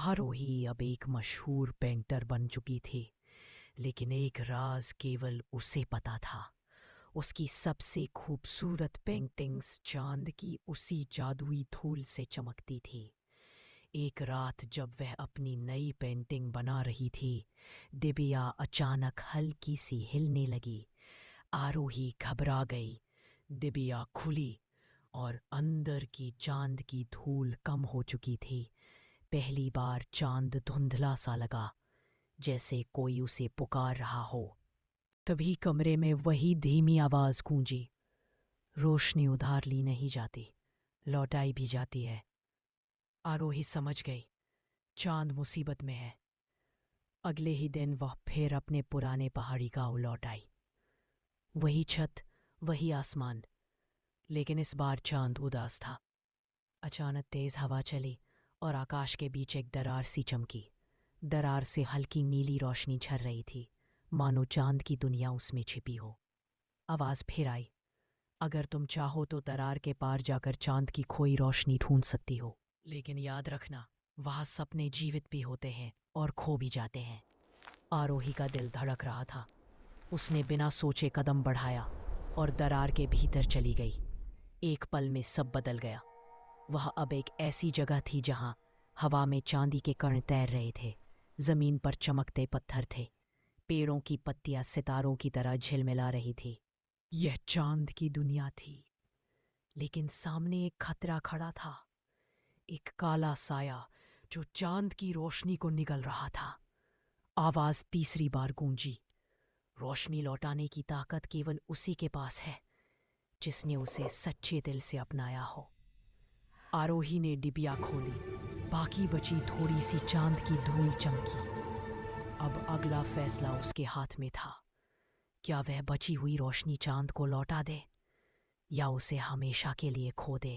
आरोही अब एक मशहूर पेंटर बन चुकी थी, लेकिन एक राज केवल उसे पता था। उसकी सबसे खूबसूरत पेंटिंग्स चांद की उसी जादुई धूल से चमकती थी। एक रात जब वह अपनी नई पेंटिंग बना रही थी, डिबिया अचानक हल्की सी हिलने लगी। आरोही घबरा गई। डिबिया खुली और अंदर की चांद की धूल कम हो चुकी थी। पहली बार चांद धुंधला सा लगा, जैसे कोई उसे पुकार रहा हो। तभी कमरे में वही धीमी आवाज गूंजी, रोशनी उधार ली नहीं जाती, लौटाई भी जाती है। आरोही समझ गई, चांद मुसीबत में है। अगले ही दिन वह फिर अपने पुराने पहाड़ी गांव लौट आई। वही छत, वही आसमान, लेकिन इस बार चांद उदास था। अचानक तेज हवा चली और आकाश के बीच एक दरार सी चमकी। दरार से हल्की नीली रोशनी झर रही थी, मानो चांद की दुनिया उसमें छिपी हो। आवाज फिर आई, अगर तुम चाहो तो दरार के पार जाकर चांद की खोई रोशनी ढूंढ सकती हो, लेकिन याद रखना, वहां सपने जीवित भी होते हैं और खो भी जाते हैं। आरोही का दिल धड़क रहा था। उसने बिना सोचे कदम बढ़ाया और दरार के भीतर चली गई। एक पल में सब बदल गया। वह अब एक ऐसी जगह थी जहां हवा में चांदी के कण तैर रहे थे। जमीन पर चमकते पत्थर थे। पेड़ों की पत्तियां सितारों की तरह झिलमिला रही थी। यह चांद की दुनिया थी, लेकिन सामने एक खतरा खड़ा था। एक काला साया जो चांद की रोशनी को निगल रहा था। आवाज तीसरी बार गूंजी, रोशनी लौटाने की ताकत केवल उसी के पास है जिसने उसे सच्चे दिल से अपनाया हो। आरोही ने डिबिया खोली। बाकी बची थोड़ी सी चांद की धूल चमकी। अब अगला फैसला उसके हाथ में था। क्या वह बची हुई रोशनी चांद को लौटा दे या उसे हमेशा के लिए खो दे?